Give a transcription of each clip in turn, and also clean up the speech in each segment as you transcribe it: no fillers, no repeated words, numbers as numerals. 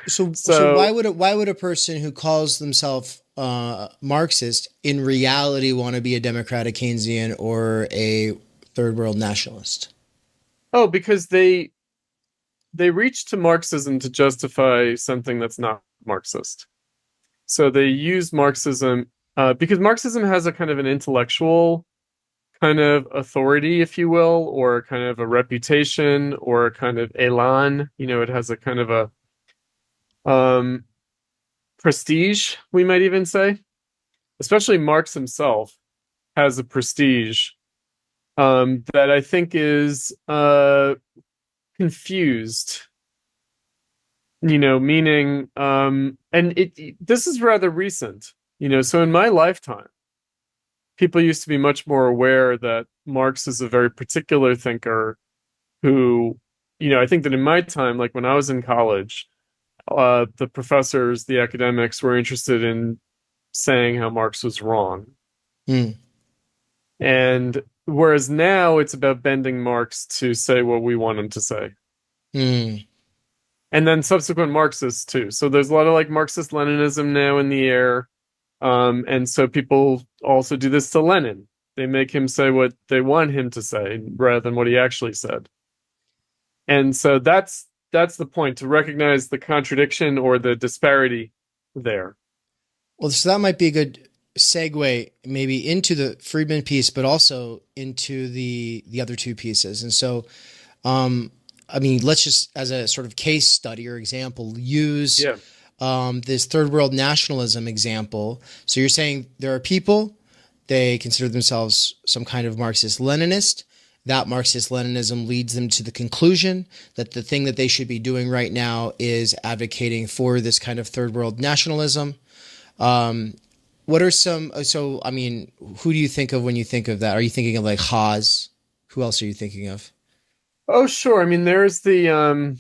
So So, why would a person who calls themselves Marxist in reality want to be a democratic Keynesian or a third world nationalist? because they reach to Marxism to justify something that's not Marxist. So they use Marxism because Marxism has a kind of an intellectual kind of authority, if you will, or kind of a reputation or a kind of elan. It has a kind of a um, prestige, we might even say. Especially Marx himself has a prestige that I think is confused. Meaning, and this is rather recent. So in my lifetime, people used to be much more aware that Marx is a very particular thinker who, I think that in my time, like when I was in college, the professors, the academics were interested in saying how Marx was wrong. Hmm. And whereas now it's about bending Marx to say what we want him to say. Hmm. And then subsequent Marxists too. So there's a lot of like Marxist Leninism now in the air. And so people also do this to Lenin. They make him say what they want him to say rather than what he actually said. And so that's the point, to recognize the contradiction or the disparity there. Well, so that might be a good segue maybe into the Friedman piece, but also into the other two pieces. And so, I mean, let's just as a sort of case study or example use Yeah. this third world nationalism example. So you're saying there are people, they consider themselves some kind of Marxist Leninist. That Marxist Leninism leads them to the conclusion that the thing that they should be doing right now is advocating for this kind of third world nationalism. Um, what are some? So, I mean, who do you think of when you think of that? Are you thinking of like Haas? Who else are you thinking of? Oh, sure. There's the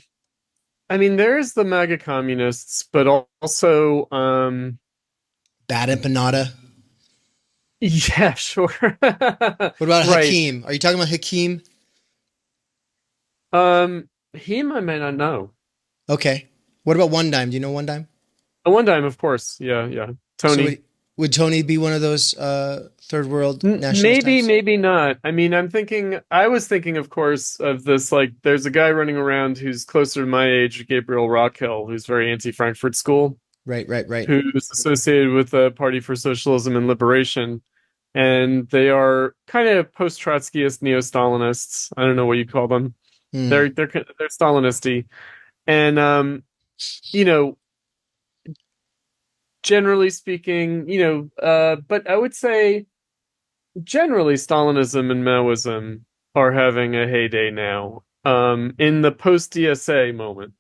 MAGA communists, but also Bad empanada. yeah, sure. What about Right. Hakeem? Are you talking about Hakeem? Him I may not know. Okay. What about One Dime? Do you know One Dime? One time, of course. Yeah, yeah. So Tony. would Tony be one of those third world nationalist Maybe, types? maybe not. I was thinking, of course, of this, like, there's a guy running around who's closer to my age, Gabriel Rockhill, who's very anti-Frankfurt School, Right, right, right. who's associated with the Party for Socialism and Liberation. And they are kind of post-Trotskyist neo-Stalinists. I don't know what you call them. Hmm. They're Stalinisty. And you know, generally speaking, but I would say generally Stalinism and Maoism are having a heyday now. In the post DSA moment,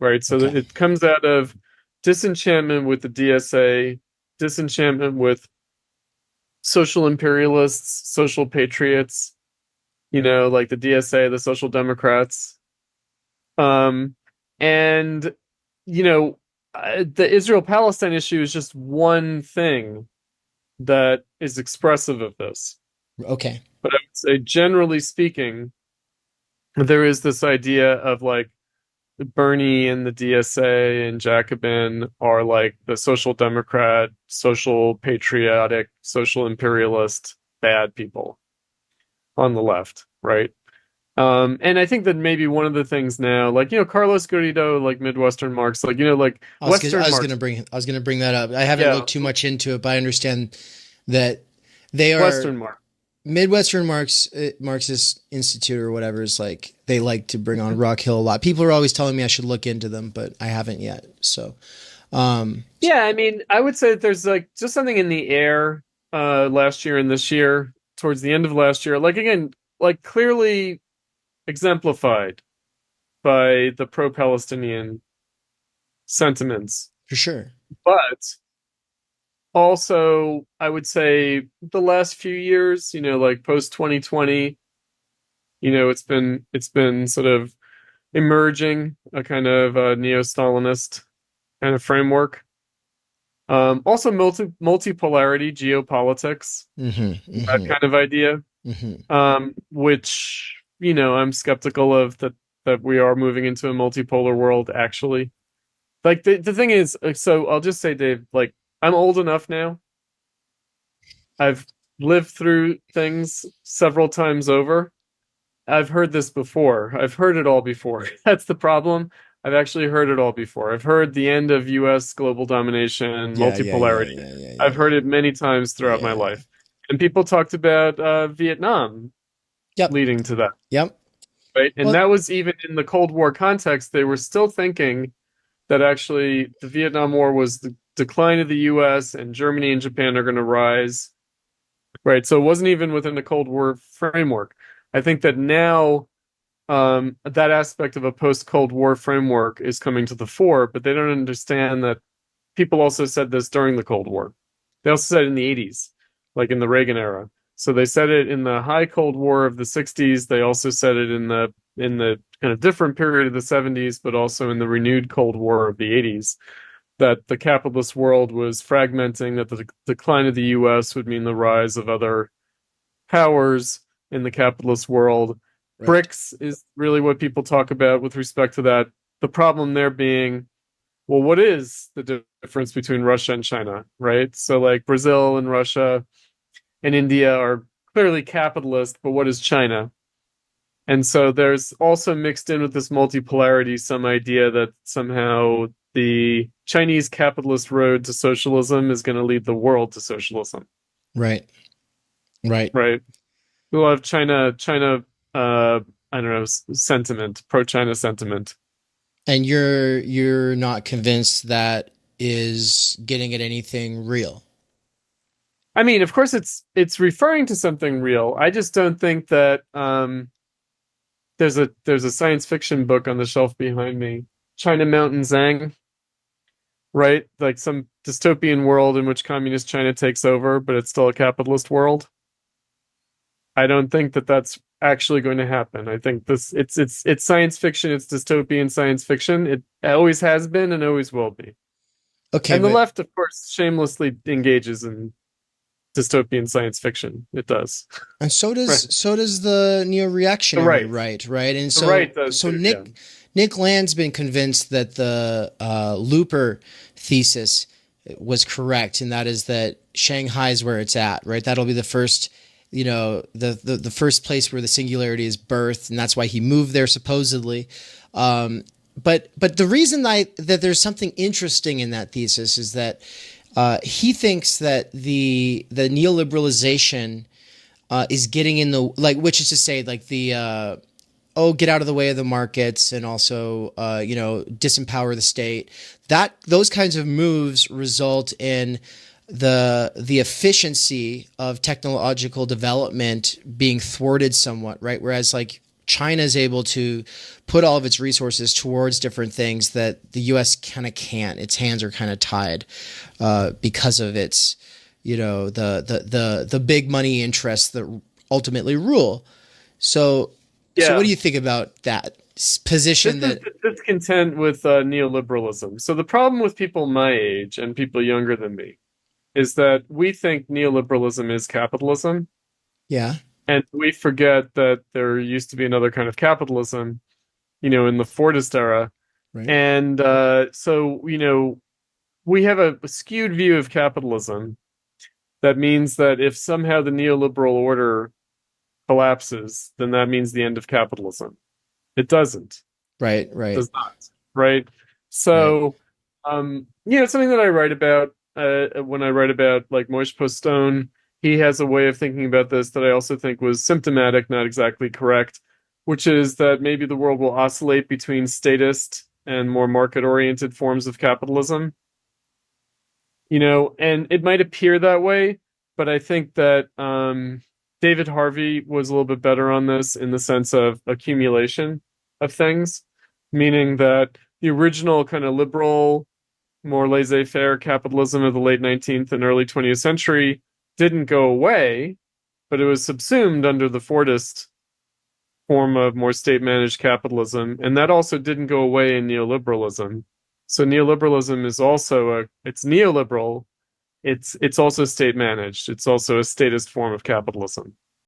right? So Okay. that it comes out of disenchantment with the DSA, disenchantment with social imperialists, social patriots, like the DSA, the Social Democrats. Um, and you know, the Israel-Palestine issue is just one thing that is expressive of this. Okay. But I would say, generally speaking, there is this idea of like Bernie and the DSA and Jacobin are like the social democrat, social patriotic, social imperialist bad people on the left, right? And I think that maybe one of the things now, like, Carlos Garrido, like Midwestern Marx, like, like Western Marx, I was gonna bring that up. I haven't yeah, looked too much into it, but I understand that they are Western Marx. Midwestern Marxist Institute or whatever is like they like to bring on Rock Hill a lot. People are always telling me I should look into them, but I haven't yet. So, um, Yeah, I would say that there's like just something in the air last year and this year, towards the end of last year, like again, like clearly exemplified by the pro-Palestinian sentiments. for sure. But also, I would say the last few years, like post 2020, it's been sort of emerging a kind of neo-Stalinist kind of framework. Also multipolarity, geopolitics, Mm-hmm. that Mm-hmm. kind of idea. Mm-hmm. Which, I'm skeptical of that we are moving into a multipolar world, actually. like the thing is, so I'll just say, Dave, like I'm old enough now. I've lived through things several times over. I've heard this before. I've heard it all before. That's the problem. I've actually heard it all before. I've heard the end of US global domination, Yeah, yeah, yeah, multipolarity. yeah, yeah, I've yeah, heard it many times throughout my yeah, yeah. life. And people talked about Vietnam Yep, leading to that, yep. right? And Well, that was even in the Cold War context. They were still thinking that actually the Vietnam War was the decline of the US and Germany and Japan are going to rise, right? So it wasn't even within the Cold War framework. I think that now that aspect of a post-Cold War framework is coming to the fore, but they don't understand that people also said this during the Cold War. They also said it in the 80s, like in the Reagan era. So they said it in the high Cold War of the 60s. They also said it in the kind of different period of the 70s, but also in the renewed Cold War of the 80s, that the capitalist world was fragmenting, that the decline of the US would mean the rise of other powers in the capitalist world. right. BRICS is really what people talk about with respect to that. The problem there being, well, what is the difference between Russia and China, right? So, like Brazil and Russia and India are clearly capitalist, but what is China? And so there's also mixed in with this multipolarity some idea that somehow the Chinese capitalist road to socialism is going to lead the world to socialism, Right. Right. right? We will have I don't know, sentiment, pro-China sentiment. And you're not convinced that is getting at anything real. I mean, of course, it's referring to something real. I just don't think that there's a science fiction book on the shelf behind me, China Mountain Zhang, right? Like some dystopian world in which communist China takes over, but it's still a capitalist world. I don't think that that's actually going to happen. I think this it's science fiction, it's dystopian science fiction. It always has been and always will be. Okay, And the but left, of course, shamelessly engages in dystopian science fiction. It does. and Right. so does the The neo-reactionary right. right? And The right does so too, yeah. Nick Land's been convinced that the Looper thesis was correct, and that is that Shanghai is where it's at, right? That'll be the first, the first place where the singularity is birthed, and that's why he moved there supposedly. But the reason that there's something interesting in that thesis is that he thinks that the neoliberalization is getting in the, like, which is to say, like, the get out of the way of the markets, and also disempower the state. That those kinds of moves result in the efficiency of technological development being thwarted somewhat, right? Whereas, like, China is able to put all of its resources towards different things that the U.S. kind of can't. Its hands are kind of tied because of its, the big money interests that ultimately rule. So what Yeah. do you think about that position? This is That the discontent with neoliberalism. So the problem with people my age and people younger than me is that we think neoliberalism is capitalism, yeah, and we forget that there used to be another kind of capitalism, in the Fordist era. right, And so, we have a skewed view of capitalism. That means that if somehow the neoliberal order collapses, then that means the end of capitalism. It doesn't. right, Does right, not. Right. right. So, it's something that I write about when I write about like Moish Postone. He has a way of thinking about this that I also think was symptomatic, not exactly correct, which is that maybe the world will oscillate between statist and more market-oriented forms of capitalism. And it might appear that way, but I think that David Harvey was a little bit better on this in the sense of accumulation of things, meaning that the original kind of liberal, more laissez-faire capitalism of the late 19th and early 20th century didn't go away, but it was subsumed under the Fordist form of more state-managed capitalism, and that also didn't go away in neoliberalism. So neoliberalism is also it's neoliberal. It's also state-managed. It's also a statist form of capitalism.